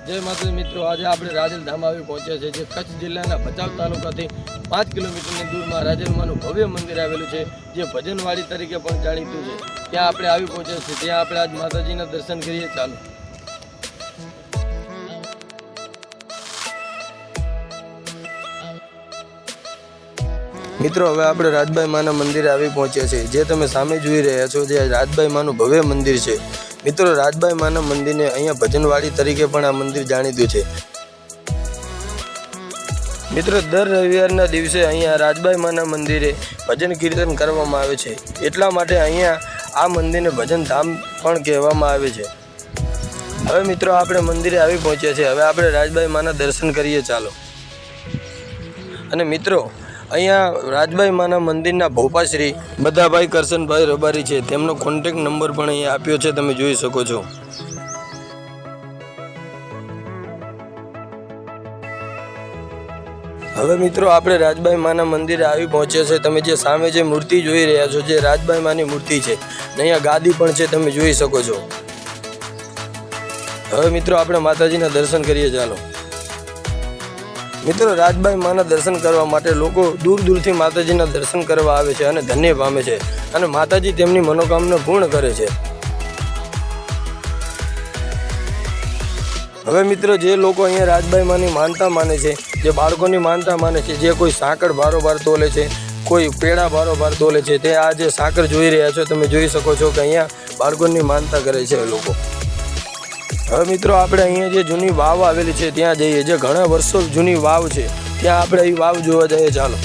जय माता मित्रों, आज આપણે રાજલ ધામ આવી પહોંચ્યા છે, જે કચ્છ જિલ્લાના ભચાઉ તાલુકાથી 5 કિલોમીટરની દૂરમાં રાજલમાનું ભવ્ય મંદિર આવેલું છે, જે ભજનવાડી તરીકે પણ જાણીતું છે। ત્યાં આપણે આવી પહોંચ્યા છે। ત્યાં આપણે આજ માતાજીના દર્શન કરીએ। ચાલો મિત્રો, હવે આપણે રાજભાઈ માના મંદિરે આવી પહોંચ્યા છે। જે તમે સામે જોઈ રહ્યા છો, જે રાજભાઈ માનું ભવ્ય મંદિર છે। મિત્રો, રાજભાઈ માના મંદિરને અહીંયા ભજનવાડી તરીકે પણ આ મંદિર જાણીતું છે। મિત્રો, દર રવિવારના દિવસે અહીંયા રાજભાઈ માના મંદિરે ભજન કીર્તન કરવામાં આવે છે, એટલા માટે અહીંયા આ મંદિરને ભજન ધામ પણ કહેવામાં આવે છે। હવે મિત્રો, આપણે મંદિરે આવી પહોંચ્યા છે। હવે આપણે રાજભાઈ માના દર્શન કરીએ। ચાલો। અને મિત્રો, અહીંયા રાજભાઈ માના મંદિરના ભોપાશ્રી બધાભાઈ કરશનભાઈ રબારી છે, તેમનો કોન્ટેક્ટ નંબર પણ અહીંયા આપ્યો છે, તમે જોઈ શકો છો। હવે મિત્રો, આપણે રાજભાઈ માના મંદિરે આવી પહોંચ્યા છે। તમે જે સામે જે મૂર્તિ જોઈ રહ્યા છો, જે રાજભાઈ માની મૂર્તિ છે, અહીંયા ગાદી પણ છે, તમે જોઈ શકો છો। હવે મિત્રો, આપણે માતાજીના દર્શન કરીએ। ચાલો મિત્રો, રાજભાઈ માના દર્શન કરવા માટે લોકો દૂર દૂરથી માતાજીના દર્શન કરવા આવે છે અને ધન્ય પામે છે, અને માતાજી તેમની મનોકામના પૂર્ણ કરે છે। હવે મિત્રો, જે લોકો અહીંયા રાજભાઈ માની માનતા માને છે, જે બાળકોની માનતા માને છે, જે કોઈ સાંકળ બારોબાર તોલે છે, કોઈ પેડા બારોબાર તોલે છે, તે આ જે સાંકળ જોઈ રહ્યા છો, તમે જોઈ શકો છો કે અહીંયા બાળકોની માનતા કરે છે લોકો। હવે મિત્રો, આપણે અહીંયા જે જૂની વાવ આવેલી છે ત્યાં જઈએ, જે ઘણા વર્ષો જૂની વાવ છે, ત્યાં આપણે એ વાવ જોવા જઈએ। ચાલો।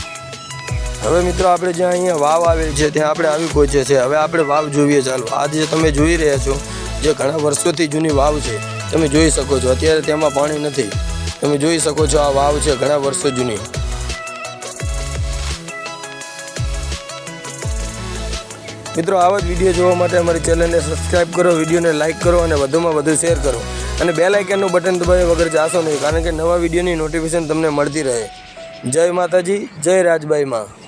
હવે મિત્રો, આપણે જ્યાં અહીંયા વાવ આવેલી છે ત્યાં આપણે આવી પહોંચ્યા છે। હવે આપણે વાવ જોઈએ। ચાલો। આ જે તમે જોઈ રહ્યા છો, જે ઘણા વર્ષોથી જૂની વાવ છે, તમે જોઈ શકો છો। અત્યારે તેમાં પાણી નથી, તમે જોઈ શકો છો, આ વાવ છે ઘણા વર્ષો જૂની। મિત્રો, આવા જ વિડીયો જોવા માટે અમારી ચેનલને સબસ્ક્રાઇબ કરો, વિડીયોને લાઇક કરો અને વધુમાં વધુ શેર કરો, અને બેલ આઇકનનું બટન દબાવ્યા વગર જાશો નહીં, કારણ કે નવા વિડીયોની નોટિફિકેશન તમને મળતી રહે। જય માતાજી, જય રાજભાઈ માં।